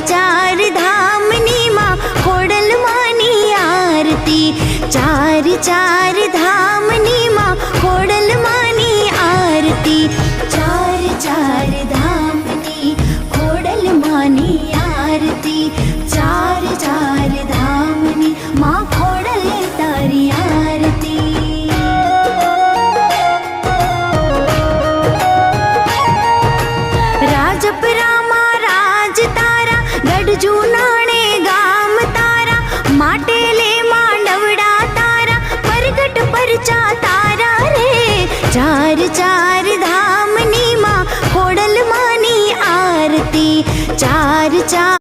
चार धामनी माँ खोडल मानी आरती। चार चार धामनी माँ खोडल मानी आरती। चार चार धामनी खोडल मानी आरती। चार चार धामनी माँ खोडल तारी आरती। राजपरामा राज तारा गढ़ जूनाणे गाम तारा। माटेले मांडवड़ा तारा परगट परचा तारा रे। चार चार धामनी माँ खोडल मानी आरती। चार चार